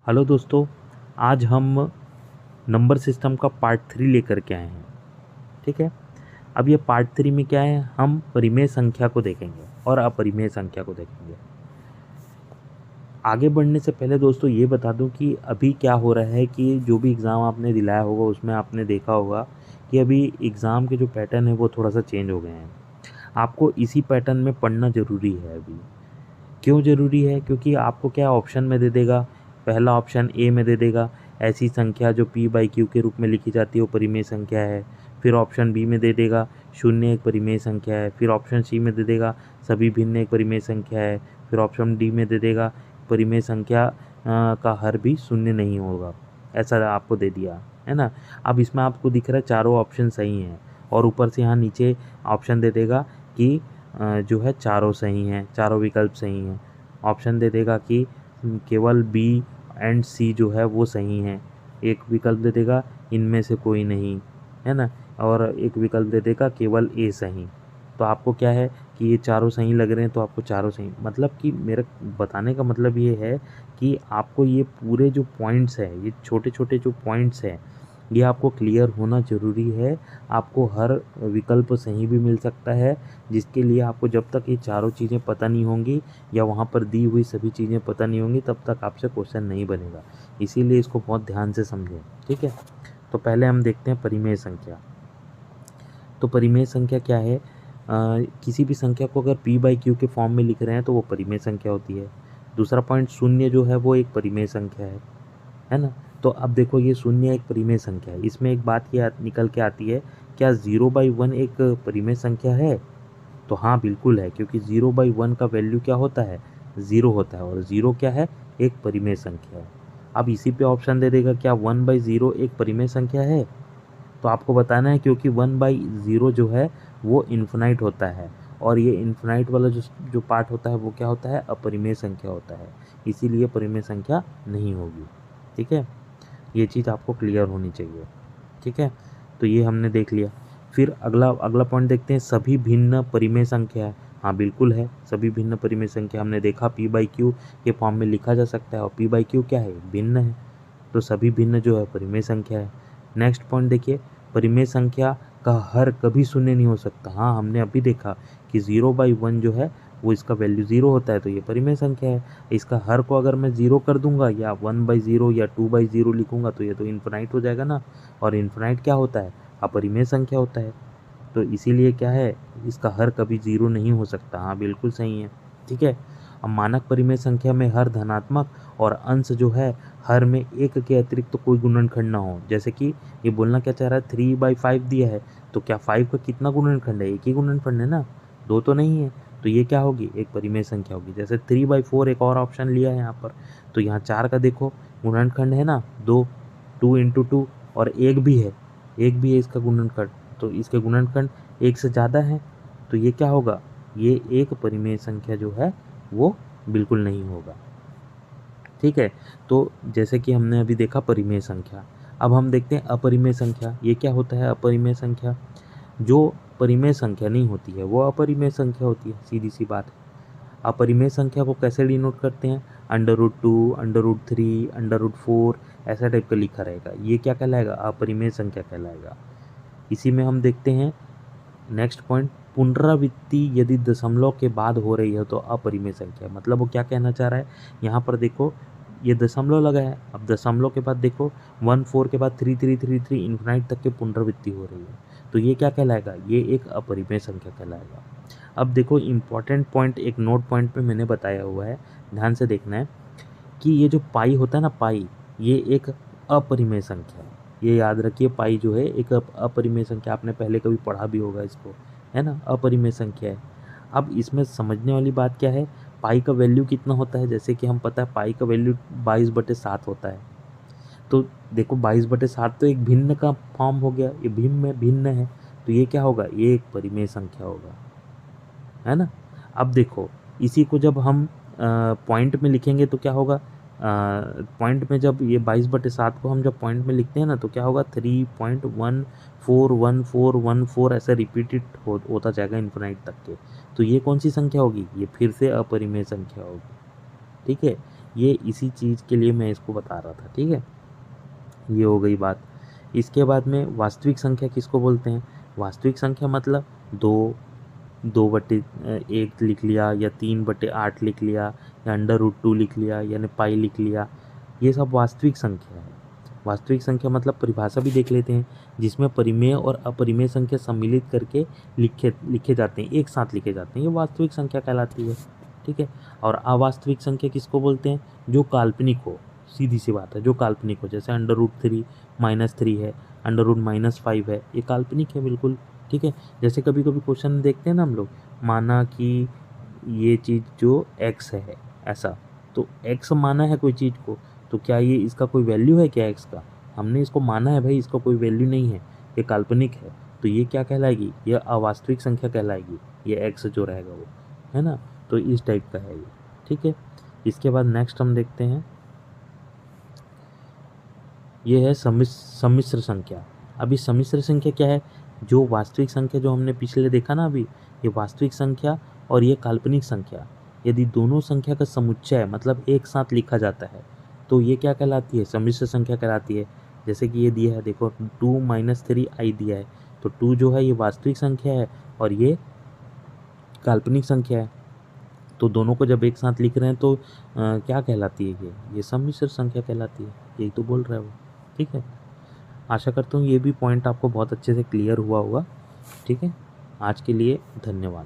Hello दोस्तों, आज हम नंबर सिस्टम का पार्ट 3 लेकर के आए हैं। ठीक है। अब ये पार्ट 3 में क्या है, हम परिमेय संख्या को देखेंगे और अपरिमेय संख्या को देखेंगे। आगे बढ़ने से पहले दोस्तों ये बता दूं कि अभी क्या हो रहा है कि जो भी एग्ज़ाम आपने दिलाया होगा उसमें आपने देखा होगा कि अभी एग्ज़ाम के जो पैटर्न है वो थोड़ा सा चेंज हो गए हैं। आपको इसी पैटर्न में पढ़ना ज़रूरी है अभी। क्यों ज़रूरी है? क्योंकि आपको क्या ऑप्शन में दे देगा, पहला ऑप्शन ए में दे देगा ऐसी संख्या जो पी बाई क्यू के रूप में लिखी जाती है वो परिमेय संख्या है। फिर ऑप्शन बी में दे देगा शून्य एक परिमेय संख्या है। फिर ऑप्शन सी में दे देगा सभी भिन्न एक परिमेय संख्या है। फिर ऑप्शन डी में दे देगा परिमेय संख्या का हर भी शून्य नहीं होगा। ऐसा आपको दे दिया है ना। अब इसमें आपको दिख रहा है चारों ऑप्शन सही हैं और ऊपर से यहाँ नीचे ऑप्शन दे देगा कि जो है चारों सही हैं, चारों विकल्प सही हैं। ऑप्शन दे देगा कि केवल बी एंड सी जो है वो सही हैं। एक विकल्प दे देगा इनमें से कोई नहीं, है ना। और एक विकल्प दे देगा केवल ए सही। तो आपको क्या है कि ये चारों सही लग रहे हैं तो आपको चारों सही, मतलब कि मेरा बताने का मतलब ये है कि आपको ये पूरे जो पॉइंट्स हैं, ये छोटे छोटे जो पॉइंट्स हैं, ये आपको क्लियर होना ज़रूरी है। आपको हर विकल्प सही भी मिल सकता है, जिसके लिए आपको जब तक ये चारों चीज़ें पता नहीं होंगी या वहाँ पर दी हुई सभी चीज़ें पता नहीं होंगी तब तक आपसे क्वेश्चन नहीं बनेगा। इसीलिए इसको बहुत ध्यान से समझें। ठीक है। तो पहले हम देखते हैं परिमेय संख्या। तो परिमेय संख्या क्या है? किसी भी संख्या को अगर पी बाई क्यू के फॉर्म में लिख रहे हैं तो वो परिमेय संख्या होती है। दूसरा पॉइंट, शून्य जो है वो एक परिमेय संख्या है ना। तो अब देखो ये शून्य एक परिमेय संख्या है। इसमें एक बात ये निकल के आती है, क्या 0/1 एक परिमेय संख्या है? तो हाँ बिल्कुल है, क्योंकि 0/1 का वैल्यू क्या होता है? 0 होता है और 0 क्या है? एक परिमेय संख्या है। अब इसी पे ऑप्शन दे देगा क्या 1/0 एक परिमेय संख्या है? तो आपको बताना है, क्योंकि 1/0 जो है वो इन्फिनाइट होता है और ये इन्फिनाइट वाला जो जो पार्ट होता है वो क्या होता है? अपरिमेय संख्या होता है। इसीलिए परिमेय संख्या नहीं होगी। ठीक है। ये चीज़ आपको क्लियर होनी चाहिए। ठीक है। तो ये हमने देख लिया। फिर अगला अगला पॉइंट देखते हैं, सभी भिन्न परिमेय संख्या है। हाँ बिल्कुल है, सभी भिन्न परिमेय संख्या हमने देखा पी बाई क्यू के फॉर्म में लिखा जा सकता है और पी बाई क्यू क्या है? भिन्न है। तो सभी भिन्न जो है परिमेय संख्या है। नेक्स्ट पॉइंट देखिए, परिमेय संख्या का हर कभी शून्य नहीं हो सकता। हाँ हमने अभी देखा कि 0/1 जो है वो इसका वैल्यू 0 होता है तो ये परिमेय संख्या है। इसका हर को अगर मैं 0 कर दूंगा या 1/0 या 2/0 लिखूंगा तो ये तो इन्फिनाइट हो जाएगा ना। और इन्फिनाइट क्या होता है? अपरिमेय संख्या होता है। तो इसीलिए क्या है, इसका हर कभी 0 नहीं हो सकता। हाँ बिल्कुल सही है। ठीक है। अब मानक परिमेय संख्या में हर धनात्मक और अंश जो है हर में एक के अतिरिक्त तो कोई गुणनखंड ना हो। जैसे कि ये बोलना क्या चाह रहा है, 3/5 दिया है तो क्या 5 का कितना गुणनखंड है? एक ही गुणनखंड है ना, दो तो नहीं है। तो ये क्या होगी? एक परिमेय संख्या होगी। जैसे 3/4 एक और ऑप्शन लिया है यहाँ पर, तो यहाँ 4 का देखो गुणनखंड है ना, 2, 2 × 2 और एक भी है, एक भी है इसका गुणनखंड। तो इसके गुणनखंड एक से ज़्यादा है तो ये क्या होगा? ये एक परिमेय संख्या जो है वो बिल्कुल नहीं होगा। ठीक है। तो जैसे कि हमने अभी देखा परिमेय संख्या, अब हम देखते हैं अपरिमेय संख्या। ये क्या होता है अपरिमेय संख्या? जो परिमेय संख्या नहीं होती है वो अपरिमेय संख्या होती है, सीधी सी बात है। अपरिमेय संख्या को कैसे डिनोट करते हैं? √2, √3, √4 ऐसा टाइप का लिखा रहेगा। ये क्या कहलाएगा? अपरिमेय संख्या कहलाएगा। इसी में हम देखते हैं नेक्स्ट पॉइंट, पुनरावृत्ति यदि दशमलव के बाद हो रही है तो अपरिमेय संख्या। मतलब वो क्या कहना चाह रहा है, यहाँ पर देखो ये दशमलव लगा है, अब दशमलव के बाद देखो 1 4 के बाद 3 3 3 3 इन्फिनाइट तक की पुनरावृत्ति हो रही है तो ये क्या कहलाएगा? ये एक अपरिमेय संख्या कहलाएगा। अब देखो इंपॉर्टेंट पॉइंट एक नोट पॉइंट पे मैंने बताया हुआ है, ध्यान से देखना है कि ये जो पाई होता है ना, पाई ये एक अपरिमेय संख्या है। ये याद रखिए, पाई जो है एक अपरिमेय संख्या, आपने पहले कभी पढ़ा भी होगा इसको, है ना, अपरिमेय संख्या है। अब इसमें समझने वाली बात क्या है, पाई का वैल्यू कितना होता है? जैसे कि हम पता है पाई का वैल्यू 22/7 होता है। तो देखो 22/7 तो एक भिन्न का फॉर्म हो गया, ये भिन्न में भिन्न है तो ये क्या होगा? ये एक परिमेय संख्या होगा, है ना। अब देखो इसी को जब हम पॉइंट में लिखेंगे तो क्या होगा? पॉइंट में जब ये 22/7 को हम जब पॉइंट में लिखते हैं ना तो क्या होगा? 3.141414 ऐसे रिपीटेड होता जाएगा इन्फिनाइट तक के। तो ये कौन सी संख्या होगी? ये फिर से अपरिमेय संख्या होगी। ठीक है। ये इसी चीज़ के लिए मैं इसको बता रहा था, ठीक है। ये हो गई बात। इसके बाद में वास्तविक संख्या किसको बोलते हैं? वास्तविक संख्या मतलब 2/1 लिख लिया, या 3/8 लिख लिया, या √2 लिख लिया, यानी पाई लिख लिया, ये सब वास्तविक संख्या है। वास्तविक संख्या मतलब परिभाषा भी देख लेते हैं, जिसमें परिमेय और अपरिमेय संख्या सम्मिलित करके लिखे जाते हैं, एक साथ लिखे जाते हैं, ये वास्तविक संख्या कहलाती है, ठीक है। और अवास्तविक संख्या किसको बोलते हैं? जो काल्पनिक हो, सीधी सी बात है, जो काल्पनिक हो, जैसे √3 -3 है, √-5 है, ये काल्पनिक है बिल्कुल, ठीक है। जैसे कभी कभी क्वेश्चन देखते हैं ना हम लोग, माना कि ये चीज़ जो x है ऐसा, तो x माना है कोई चीज़ को, तो क्या ये इसका कोई वैल्यू है क्या x का? हमने इसको माना है भाई, इसका कोई वैल्यू नहीं है, ये काल्पनिक है, तो ये क्या कहलाएगी? ये अवास्तविक संख्या कहलाएगी, ये x जो रहेगा वो, है ना। तो इस टाइप का है ये, ठीक है। इसके बाद नेक्स्ट हम देखते हैं, ये है सम्मिश्र संख्या। अभी सम्मिश्र संख्या क्या है? जो वास्तविक संख्या जो हमने पिछले देखा ना अभी, ये वास्तविक संख्या और ये काल्पनिक संख्या, यदि दोनों संख्या का समुच्चय मतलब एक साथ लिखा जाता है, तो ये क्या कहलाती है? सम्मिश्र संख्या कहलाती है। जैसे कि ये दिया है, देखो 2 - 3i दिया है, तो 2 जो है ये वास्तविक संख्या है और ये काल्पनिक संख्या है, तो दोनों को जब एक साथ लिख रहे हैं तो क्या कहलाती है? ये सम्मिश्र संख्या कहलाती है, यही तो बोल रहा है वो, ठीक है। आशा करता हूँ ये भी पॉइंट आपको बहुत अच्छे से क्लियर हुआ होगा, ठीक है। आज के लिए धन्यवाद।